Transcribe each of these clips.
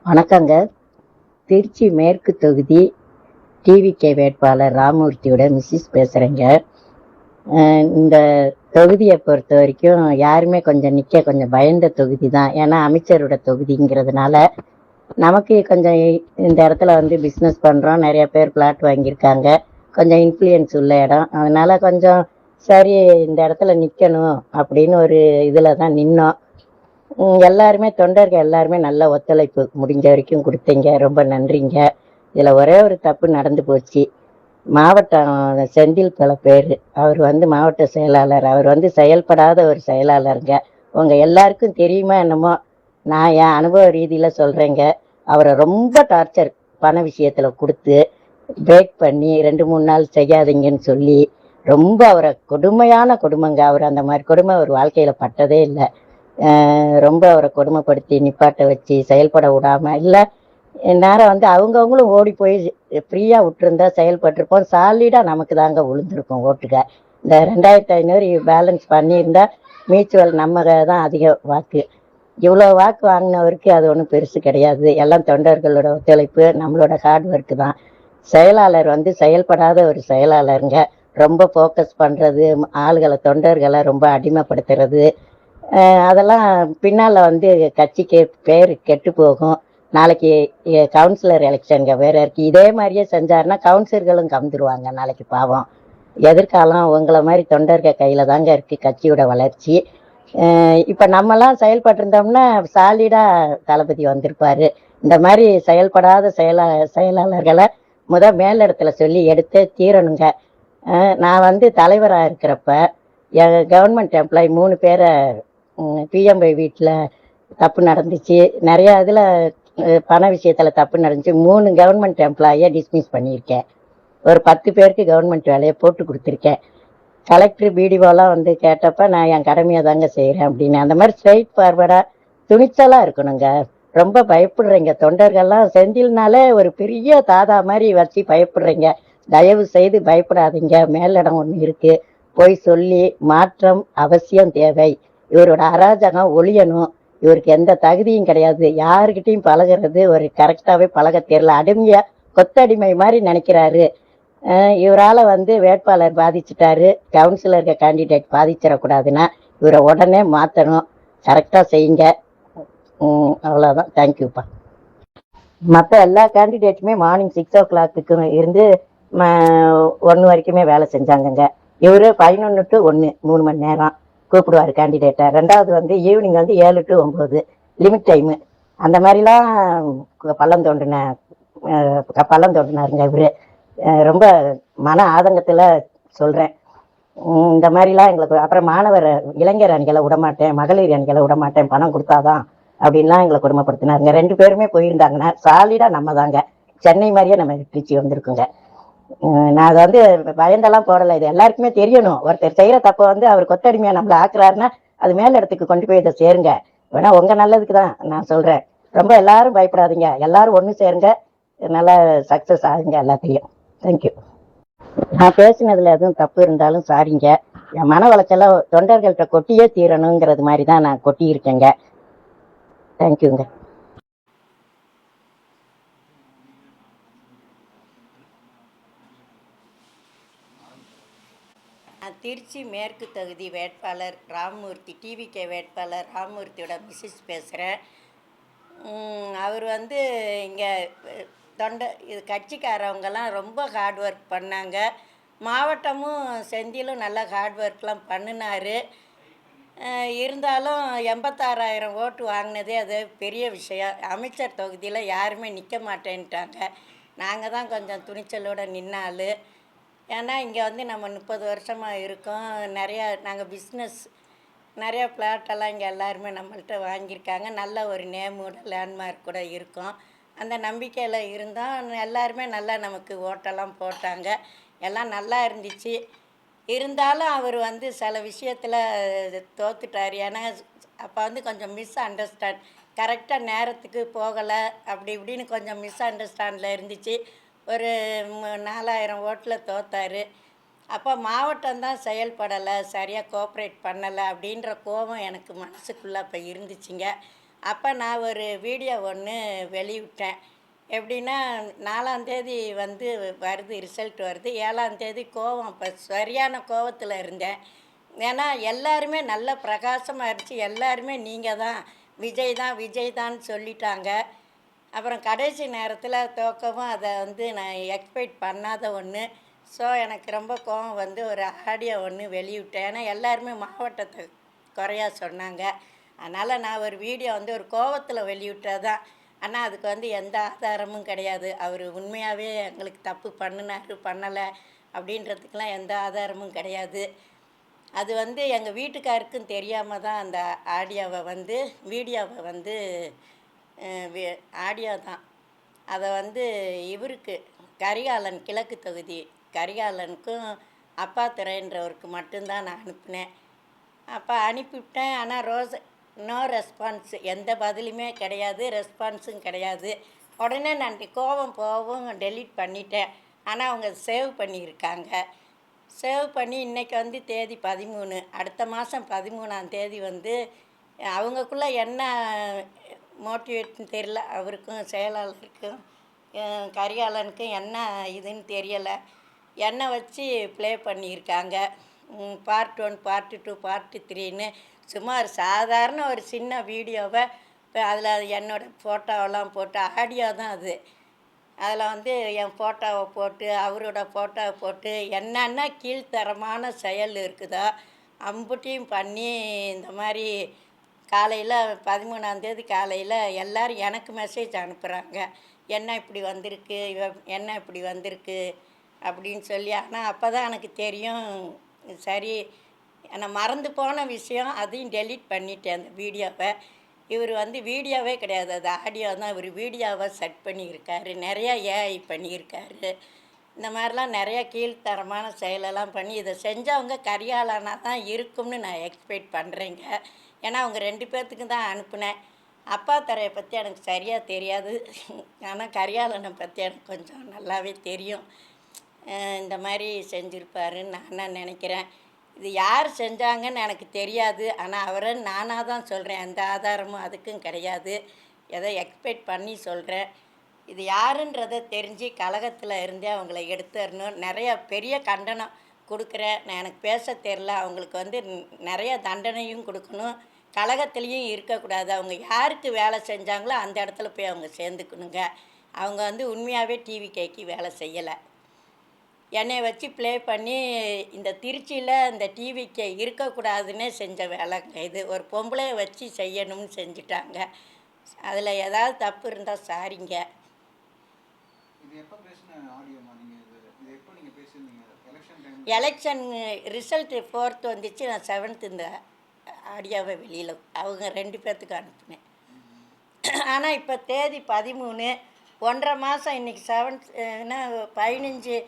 வணக்கங்க. திருச்சி மேற்கு தொகுதி டிவிகே வேட்பாளர் ராமூர்த்தியோட மிஸ்ஸஸ் பேசுறேங்க. இந்த தொகுதியை பொறுத்த வரைக்கும் யாருமே கொஞ்சம் நிக்க கொஞ்சம் பயந்த தொகுதி தான். ஏன்னா அமைச்சரோட தொகுதிங்கிறதுனால நமக்கு கொஞ்சம் இந்த இடத்துல வந்து பிஸ்னஸ் பண்றோம், நிறைய பேர் பிளாட் வாங்கியிருக்காங்க, கொஞ்சம் இன்ஃப்ளூயன்ஸ் உள்ள இடம். அதனால கொஞ்சம் சரி இந்த இடத்துல நிக்கணும் அப்படின்னு ஒரு இதுல தான் நின்னோம். எல்லாருமே தொண்டர்கள் எல்லாருமே நல்ல ஒத்துழைப்பு முடிஞ்ச வரைக்கும் கொடுத்தீங்க, ரொம்ப நன்றிங்க. இதுல ஒரே ஒரு தப்பு நடந்து போச்சு. மாவட்டம் செந்தில் பல பேர், அவர் வந்து மாவட்ட செயலாளர், அவர் வந்து செயல்படாத ஒரு செயலாளருங்க. உங்க எல்லாருக்கும் தெரியுமா என்னமோ, நான் என் அனுபவ ரீதியில சொல்றேங்க. அவரை ரொம்ப டார்ச்சர் பண விஷயத்துல கொடுத்து பிரேக் பண்ணி 2-3 நாள் செய்யாதீங்கன்னு சொல்லி ரொம்ப அவரை கொடுமையான கொடுமைங்க. அவர் அந்த மாதிரி கொடுமை ஒரு வாழ்க்கையில பட்டதே இல்லை. ரொம்ப அவரை கொடுமைப்படுத்தி நிப்பாட்ட வச்சு செயல்பட விடாம இல்லை. நேரம் வந்து அவங்கவுங்களும் ஓடி போய் ஃப்ரீயா விட்டுருந்தா செயல்பட்டிருப்போம். சாலிடா நமக்கு தாங்க விழுந்திருக்கும் ஓட்டுக. இந்த 2500 பேலன்ஸ் பண்ணியிருந்தா மியூச்சுவல் நம்ம தான் அதிக வாக்கு. இவ்வளோ வாக்கு வாங்கினவருக்கு அது ஒன்றும் பெருசு கிடையாது. எல்லாம் தொண்டர்களோட ஒத்துழைப்பு, நம்மளோட ஹார்ட் ஒர்க்கு தான். செயலாளர் வந்து செயல்படாத ஒரு செயலாளருங்க. ரொம்ப ஃபோக்கஸ் பண்றது, ஆளுகளை தொண்டர்களை ரொம்ப அடிமைப்படுத்துறது, அதெல்லாம் பின்னால வந்து கட்சிக்கு பேர் கெட்டு போகும். நாளைக்கு கவுன்சிலர் எலெக்ஷனுங்க வேற இருக்கு. இதே மாதிரியே செஞ்சாருன்னா கவுன்சிலர்களும் கவுந்துருவாங்க நாளைக்கு. பாவம், எதிர்காலம் உங்களை மாதிரி தொண்டர்கள் கையில தாங்க இருக்கு கட்சியோட வளர்ச்சி. இப்ப நம்மலாம் செயல்பட்டிருந்தோம்னா சாலிடா தளபதி வந்திருப்பாரு. இந்த மாதிரி செயல்படாத செயலாளர்களை மேலிடத்துல சொல்லி எடுத்தே தீரணுங்க. நான் வந்து தலைவரா இருக்கிறப்ப கவர்மெண்ட் எம்ப்ளாயி 3 பேரை பிஎம்பை வீட்டில் தப்பு நடந்துச்சு. நிறைய இதில் பண விஷயத்தில் தப்பு நடந்துச்சு. 3 கவர்மெண்ட் எம்ப்ளாயை டிஸ்மிஸ் பண்ணியிருக்கேன். ஒரு 10 பேருக்கு கவர்மெண்ட் வேலையை போட்டு கொடுத்துருக்கேன். கலெக்டர் பிடிஓலாம் வந்து கேட்டப்ப நான் என் கடமையை தாங்க செய்கிறேன் அப்படின்னு. அந்த மாதிரி ஸ்ட்ரைட் ஃபார்வர்டாக துணிச்சலாக இருக்கணுங்க. ரொம்ப பயப்படுறீங்க தொண்டர்கள்லாம். செந்தில்னாலே ஒரு பெரிய தாதா மாதிரி வச்சு பயப்படுறீங்க. தயவு செய்து பயப்படாதீங்க. மேலிடம் ஒன்று இருக்கு, போய் சொல்லி மாற்றம் அவசியம் தேவை. இவரோட அராஜகம் ஒழியணும். இவருக்கு எந்த தகுதியும் கிடையாது. யாருக்கிட்டையும் பழகிறது ஒரு கரெக்டாவே பழக தெரியல. அடிமையா கொத்தடிமை மாதிரி நினைக்கிறாரு. இவரால வந்து வேட்பாளர் பாதிச்சுட்டாரு, கவுன்சிலருக்கு கேண்டிடேட் பாதிச்சிடக்கூடாதுன்னா இவரை உடனே மாத்தணும். கரெக்டா செய்யுங்க. அவ்வளவுதான். தேங்க்யூப்பா. மற்ற எல்லா கேண்டிடேட்டுமே மார்னிங் 6 o'clock இருந்து 1 வரைக்குமே வேலை செஞ்சாங்கங்க. இவரு 11 to 1 3 மணி நேரம் கூப்பிடுவாரு கேண்டிடேட்டை. 2வது வந்து ஈவினிங் வந்து 7 to 9 லிமிட் டைமு. அந்த மாதிரிலாம் பள்ளம் தோண்டினாருங்க இவரு. ரொம்ப மன ஆதங்கத்துல சொல்றேன். இந்த மாதிரிலாம் எங்களுக்கு. அப்புறம் மாணவர் இளைஞர் அணிகளை விடமாட்டேன், மகளிர் அணிகளை விடமாட்டேன், பணம் கொடுத்தாதான் அப்படின்லாம் எங்களை கொடுமைப்படுத்தினாருங்க. 2 பேருமே போயிருந்தாங்கன்னா சாலிடா நம்ம தாங்க சென்னை மாதிரியே நம்ம திருச்சி வந்திருக்குங்க. நான் அதை வந்து பயந்தெல்லாம் போடலை. இது எல்லாருக்குமே தெரியணும். ஒருத்தர் செய்யற தப்ப வந்து அவர் கொத்தடிமையா நம்மள ஆக்குறாருன்னா அது மேல இடத்துக்கு கொண்டு போய் இதை சேருங்க. வேணா உங்க நல்லதுக்கு தான் நான் சொல்றேன். ரொம்ப எல்லாரும் பயப்படாதீங்க, எல்லாரும் ஒண்ணு சேருங்க, நல்லா சக்சஸ் ஆகுங்க எல்லாத்தையும். தேங்க்யூ. நான் பேசினதுல எதுவும் தப்பு இருந்தாலும் சாரிங்க. என் மன வளர்ச்செல்லாம் தொண்டர்கள்ட்ட கொட்டியே தீரணுங்கிறது மாதிரி தான் நான் கொட்டி இருக்கேங்க. தேங்க்யூங்க. திருச்சி மேற்கு தொகுதி வேட்பாளர் ராமூர்த்தி, டிவிகே வேட்பாளர் ராமூர்த்தியோட மிஸ்ஸஸ் பேசுகிறேன். அவர் வந்து இங்கே இது கட்சிக்காரவங்கெல்லாம் ரொம்ப ஹார்ட் ஒர்க் பண்ணாங்க. மாவட்டமும் செந்திலும் நல்லா ஹார்ட் ஒர்க்லாம் பண்ணினார். இருந்தாலும் 86,000 ஓட்டு வாங்கினதே அது பெரிய விஷயம். அமைச்சர் தொகுதியில் யாருமே நிற்க மாட்டேன்ட்டாங்க. நாங்கள் தான் கொஞ்சம் துணிச்சலோடு நின்னாள். ஏன்னா இங்கே வந்து நம்ம 30 வருஷமாக இருக்கோம். நிறையா நாங்கள் பிஸ்னஸ், நிறையா பிளாட்டெல்லாம் இங்கே எல்லாருமே நம்மள்கிட்ட வாங்கியிருக்காங்க. நல்ல ஒரு நேமோட லேண்ட்மார்க் கூட இருக்கும். அந்த நம்பிக்கையில் இருந்தால் எல்லாருமே நல்லா நமக்கு ஓட்டெல்லாம் போட்டாங்க. எல்லாம் நல்லா இருந்துச்சு. இருந்தாலும் அவர் வந்து சில விஷயத்தில் தோத்துட்டார். ஏன்னா அப்போ வந்து கொஞ்சம் மிஸ் அண்டர்ஸ்டாண்ட், கரெக்டாக நேரத்துக்கு போகலை, அப்படி இப்படின்னு கொஞ்சம் மிஸ் அண்டர்ஸ்டாண்டில் இருந்துச்சு. ஒரு 4,000 ஓட்டில் தோத்தார். அப்போ மாவட்டம்தான் செயல்படலை, சரியாக கோஆப்ரேட் பண்ணலை அப்படின்ற கோபம் எனக்கு மனசுக்குள்ளே அப்போ இருந்துச்சுங்க. அப்போ நான் ஒரு வீடியோ ஒன்று வெளியிட்டேன். எப்படின்னா 4ஆந்தேதி வந்து வருது, ரிசல்ட் வருது. 7ஆந்தேதி கோவம், அப்போ சரியான கோவத்தில் இருந்தேன். ஏன்னா எல்லாருமே நல்ல பிரகாசமாக இருந்துச்சு. எல்லாருமே நீங்கள் தான் விஜய் தான் விஜய் தான் சொல்லிட்டாங்க. அப்புறம் கடைசி நேரத்தில் தோக்கவும் அதை வந்து நான் எக்ஸ்பெக்ட் பண்ணாத ஒன்று. ஸோ எனக்கு ரொம்ப கோவம் வந்து ஒரு ஆடியோ ஒன்று வெளியிட்டேன். ஏன்னா எல்லாருமே மாவட்டத்தை குறையா சொன்னாங்க. அதனால் நான் ஒரு வீடியோ வந்து ஒரு கோவத்தில் வெளியிட்டது தான். ஆனால் அதுக்கு வந்து எந்த ஆதாரமும் கிடையாது. அவர் உண்மையாகவே எங்களுக்கு தப்பு பண்ணினார் பண்ணலை அப்படின்றதுக்கெலாம் எந்த ஆதாரமும் கிடையாது. அது வந்து எங்கள் வீட்டுக்காருக்கும் தெரியாமல் தான் அந்த ஆடியோவை வந்து வீடியோவை வந்து ஆடியோ தான் அதை வந்து இவருக்கு கரிகாலன் கிழக்கு தொகுதி கரிகாலனுக்கும் அப்பாத்துறைன்றவருக்கு மட்டும்தான் நான் அனுப்பினேன். அப்போ அனுப்பிவிட்டேன். ஆனால் நோ ரெஸ்பான்ஸ், எந்த பதிலுமே கிடையாது, ரெஸ்பான்ஸும் கிடையாது. உடனே நான் கோபம் போகவும் டெலீட் பண்ணிட்டேன். ஆனால் அவங்க சேவ் பண்ணியிருக்காங்க. சேவ் பண்ணி இன்றைக்கி வந்து தேதி 13, அடுத்த மாதம் 13ஆம் தேதி வந்து அவங்கக்குள்ளே என்ன மோட்டிவேட்னு தெரியல. அவருக்கும் செயலாளருக்கும் கரிகாலனுக்கும் என்ன இதுன்னு தெரியலை. என்னை வச்சு ப்ளே பண்ணியிருக்காங்க. பார்ட் 1, பார்ட் 2, பார்ட் 3ன்னு சும்மா ஒரு சாதாரண ஒரு சின்ன வீடியோவை இப்போ அதில் என்னோடய ஃபோட்டோவெல்லாம் போட்டு ஆடியோ தான் அது. அதில் வந்து என் ஃபோட்டோவை போட்டு அவரோட ஃபோட்டோவை போட்டு என்னென்ன கீழ்த்தரமான செயல் இருக்குதோ அம்புட்டியும் பண்ணி இந்த மாதிரி காலையில் 13ஆந்தேதி காலையில் எல்லோரும் எனக்கு மெசேஜ் அனுப்புகிறாங்க. என்ன இப்படி வந்திருக்கு, என்ன இப்படி வந்திருக்கு அப்படின்னு சொல்லி. ஆனால் அப்போ தான் எனக்கு தெரியும், சரி நான் மறந்து போன விஷயம், அதையும் டெலீட் பண்ணிட்டேன் அந்த வீடியோவை. இவர் வந்து வீடியோவே கிடையாது, அது ஆடியோ தான். இவர் வீடியோவை செட் பண்ணியிருக்காரு, நிறையா ஏஐ பண்ணியிருக்காரு. இந்த மாதிரிலாம் நிறையா கீழ்த்தரமான செயலெல்லாம் பண்ணி இதை செஞ்சவங்க கரிகாலனாக தான் இருக்கும்னு நான் எக்ஸ்பெக்ட் பண்ணுறேங்க. ஏன்னா அவங்க 2 பேர்த்துக்கும் தான் அனுப்புனேன். அப்பாத்துறையை பற்றி எனக்கு சரியாக தெரியாது. ஆனால் கரிகாலனை பற்றி எனக்கு கொஞ்சம் நல்லாவே தெரியும். இந்த மாதிரி செஞ்சுருப்பாருன்னு நான் நினைக்கிறேன். இது யார் செஞ்சாங்கன்னு எனக்கு தெரியாது. ஆனால் அவரை நானாக தான் சொல்கிறேன், எந்த ஆதாரமும் அதுக்கும் கிடையாது. எதை எக்ஸ்பெக்ட் பண்ணி சொல்கிறேன். இது யாருன்றதை தெரிஞ்சு கழகத்தில் இருந்தே அவங்கள எடுத்துடணும். நிறைய பெரிய கண்டனம் கொடுக்குறேன். நான் எனக்கு பேச தெரில. அவங்களுக்கு வந்து நிறைய தண்டனையும் கொடுக்கணும். கழகத்துலேயும் இருக்கக்கூடாது. அவங்க யாருக்கு வேலை செஞ்சாங்களோ அந்த இடத்துல போய் அவங்க சேர்ந்துக்கணுங்க. அவங்க வந்து உண்மையாகவே டிவிகேக்கு வேலை செய்யலை. என்னை வச்சு ப்ளே பண்ணி இந்த திருச்சியில் இந்த டிவிக்கே இருக்கக்கூடாதுன்னே செஞ்ச வேலைங்க இது. ஒரு பொம்பளையை வச்சு செய்யணும்னு செஞ்சுட்டாங்க. அதில் ஏதாவது தப்பு இருந்தால் சாரிங்க. எலெக்ஷன் ரிசல்ட்டு 4th வந்துச்சு. நான் 7th இந்த ஆடியோவை வெளியில் அவங்க 2 பேர்த்துக்கு அனுப்புனேன். ஆனால் இப்போ தேதி 13, 1.5 மாதம், இன்றைக்கி 7th 15,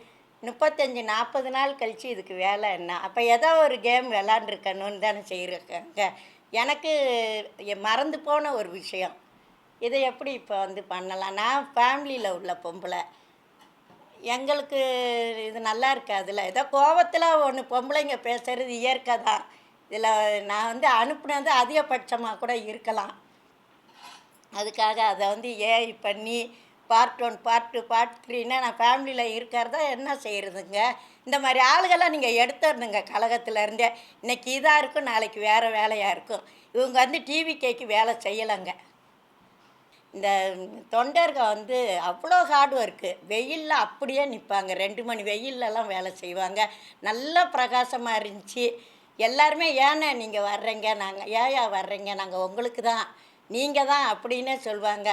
35, 40 நாள் கழித்து இதுக்கு வேலை என்ன? அப்போ ஏதோ ஒரு கேம் விளாண்டுருக்கணும்னு தானே செய்யிருக்காங்க. எனக்கு மறந்து போன ஒரு விஷயம். இதை எப்படி இப்போ வந்து பண்ணலாம்? நான் ஃபேமிலியில் உள்ள பொம்பளை, எங்களுக்கு இது நல்லா இருக்காதுல்ல. ஏதோ கோபத்தில் ஒன்று பொம்பளைங்க பேசுகிறது இயற்கை தான். இதில் நான் வந்து அனுப்புனது அதிகபட்சமாக கூட இருக்கலாம். அதுக்காக அதை வந்து ஏஐ பண்ணி பார்ட் 1, பார்ட் 2, பார்ட் 3ன்னா நான் ஃபேமிலியில் இருக்கிறதா என்ன செய்கிறதுங்க? இந்த மாதிரி ஆளுகள்லாம் நீங்கள் எடுத்துடணுங்க கழகத்துலேருந்தே. இன்றைக்கி இதாக இருக்கும், நாளைக்கு வேறு வேலையாக இருக்கும். இவங்க வந்து டிவிகேக்கு வேலை செய்யலைங்க. இந்த தொண்டர்கள் வந்து அவ்வளோ ஹார்ட் ஒர்க்கு. வெயிலில் அப்படியே நிற்பாங்க. 2 மணி வெயிலெலாம் வேலை செய்வாங்க. நல்லா பிரகாசமாக இருந்துச்சு. எல்லாருமே ஏண்ணே நீங்கள் வர்றீங்க, நாங்கள் ஏயா வர்றீங்க, நாங்கள் உங்களுக்கு தான், நீங்கள் தான் அப்படின்னே சொல்லுவாங்க.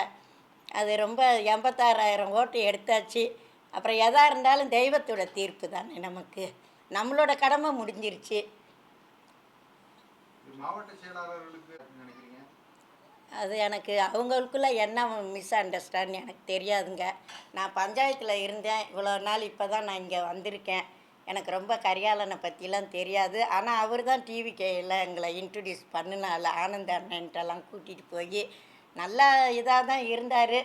அது ரொம்ப 86,000 ஓட்டு எடுத்தாச்சு. அப்புறம் எதாக இருந்தாலும் தெய்வத்தோட தீர்ப்பு தானே நமக்கு. நம்மளோட கடமை முடிஞ்சிருச்சு. மாவட்ட செயலாளர்களுக்கு நினைக்கிறீங்க? அது எனக்கு அவங்களுக்குள்ள என்ன மிஸ் அண்டர்ஸ்டாண்ட் எனக்கு தெரியாதுங்க. நான் பஞ்சாயத்தில் இருந்தேன் இவ்வளோ நாள். இப்போ தான் நான் இங்கே வந்திருக்கேன். எனக்கு ரொம்ப கரிகாலனை பற்றிலாம் தெரியாது. ஆனால் அவர் தான் டிவிகேயில் எங்களை இன்ட்ரடியூஸ் பண்ணினால ஆனந்த அண்ணன்ட்டெல்லாம் கூட்டிகிட்டு போய் நல்லா இதாக தான் இருந்தார்.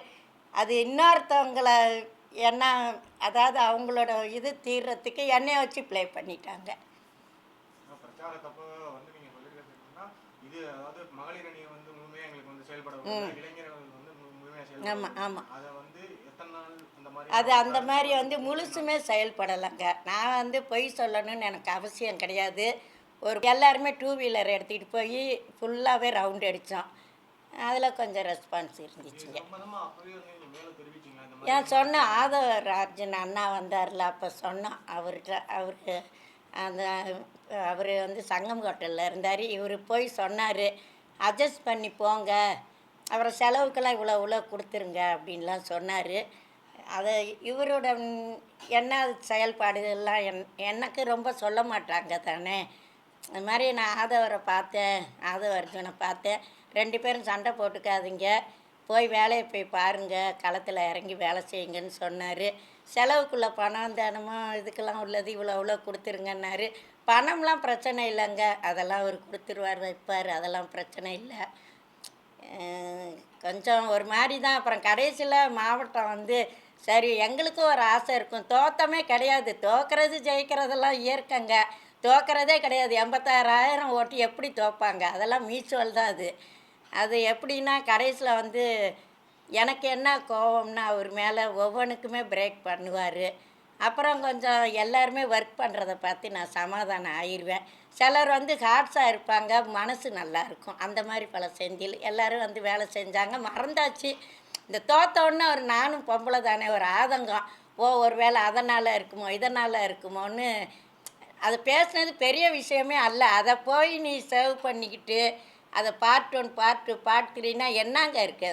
அது இன்னொருத்தவங்களை என்ன, அதாவது அவங்களோட இது தீர்றதுக்கு என்னைய வச்சு ப்ளே பண்ணிட்டாங்க. இது அதாவது மகளிர் அணியை வந்து முழுமையா எங்களுக்கு வந்து செயல்பட விடல. இளைஞர்கள் வந்து முழுமையா செயல்பட ஆமாம் விடல. ஆமாம். அதை வந்து எத்தனை நாள் அந்த அது மாதிரி அந்த மாதிரி வந்து முழுசுமே செயல்படலைங்க. நான் வந்து பொய் சொல்லணும்னு எனக்கு அவசியம் கிடையாது. ஒரு எல்லாருமே டூ வீலர் எடுத்துக்கிட்டு போய் ஃபுல்லாகவே ரவுண்ட் அடித்தோம். அதில் கொஞ்சம் ரெஸ்பான்ஸ் இருந்துச்சுங்க. சம்பந்தமா அப்பவே வந்து நீங்க மேல தெரிவிச்சீங்களா இந்த ஏன் மாதிரி சொன்னோம், ஆதவராஜன் அண்ணா வந்தார்ல, அப்போ சொன்னோம் அவர்கிட்ட. அந்த அவர் வந்து சங்கம் ஹோட்டலில் இருந்தார். இவர் போய் சொன்னார், அட்ஜஸ்ட் பண்ணி போங்க, அப்புறம் செலவுக்கெல்லாம் இவ்வளோ இவ்வளோ கொடுத்துருங்க அப்படின்லாம் சொன்னார். அதை இவரோட என்ன செயல்பாடுகள்லாம் எனக்கு ரொம்ப சொல்ல மாட்டாங்க தானே. அது மாதிரி நான் ஆதவரை பார்த்தேன், ஆதவ அர்ஜுனை பார்த்தேன். 2 பேரும் சண்டை போட்டுக்காதீங்க, போய் வேலையை போய் பாருங்கள், களத்தில் இறங்கி வேலை செய்யுங்கன்னு சொன்னார். செலவுக்குள்ளே பணம் தினமும் இதுக்கெல்லாம் உள்ளது இவ்வளோ இவ்வளோ கொடுத்துருங்கன்னாரு. பணம்லாம் பிரச்சனை இல்லைங்க, அதெல்லாம் அவர் கொடுத்துருவார் வைப்பார், அதெல்லாம் பிரச்சனை இல்லை. கொஞ்சம் ஒரு மாதிரி தான். அப்புறம் கடைசியில் மாவட்டம் வந்து சரி, எங்களுக்கும் ஒரு ஆசை இருக்கும். தோத்தமே கிடையாது, தோக்கிறது ஜெயிக்கிறதெல்லாம் இயற்கைங்க. தோக்கிறதே கிடையாது. 86,000 ஓட்டு எப்படி தோப்பாங்க? அதெல்லாம் மியூச்சுவல் தான் அது. அது எப்படின்னா கடைசியில் வந்து எனக்கு என்ன கோவம்னா அவர் மேலே ஒவ்வொன்றுக்குமே பிரேக் பண்ணுவார். அப்புறம் கொஞ்சம் எல்லாருமே ஒர்க் பண்ணுறத பார்த்து நான் சமாதானம் ஆயிடுவேன். சிலர் வந்து ஹார்ட்ஸாக இருப்பாங்க, மனசு நல்லா இருக்கும். அந்த மாதிரி பல செந்தில் எல்லோரும் வந்து வேலை செஞ்சாங்க, மறந்தாச்சு. இந்த தோத்தோடனே ஒரு நானும் பொம்பளை தானே, ஒரு ஆதங்கம். ஒரு வேளை அதனால் இருக்குமோ இதனால் இருக்குமோன்னு அது பேசுனது பெரிய விஷயமே அல்ல. அதை போய் நீ சேவ் பண்ணிக்கிட்டு அதை பார்ட் 1 பார்ட் 2 பார்ட் 3னா என்னங்க இருக்குது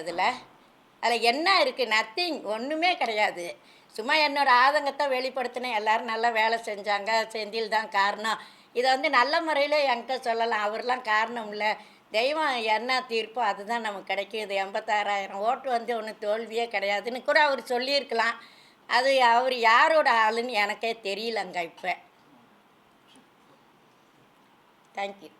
அதில் என்ன இருக்குது? நத்திங், ஒன்றுமே கிடையாது. சும்மா என்னோடய ஆதங்கத்தை வெளிப்படுத்தினேன். எல்லோரும் நல்லா வேலை செஞ்சாங்க, செந்தில் தான் காரணம். இதை வந்து நல்ல முறையில் என்கிட்ட சொல்லலாம். அவர்லாம் காரணம் இல்லை, தெய்வம் என்ன தீர்ப்போ அதுதான் நமக்கு கிடைக்கும். இது 86,000 ஓட்டு வந்து ஒன்றும் தோல்வியே கிடையாதுன்னு கூட அவர் சொல்லியிருக்கலாம். அது அவர் யாரோட ஆளுன்னு எனக்கே தெரியலங்க இப்போ. தேங்க்யூ.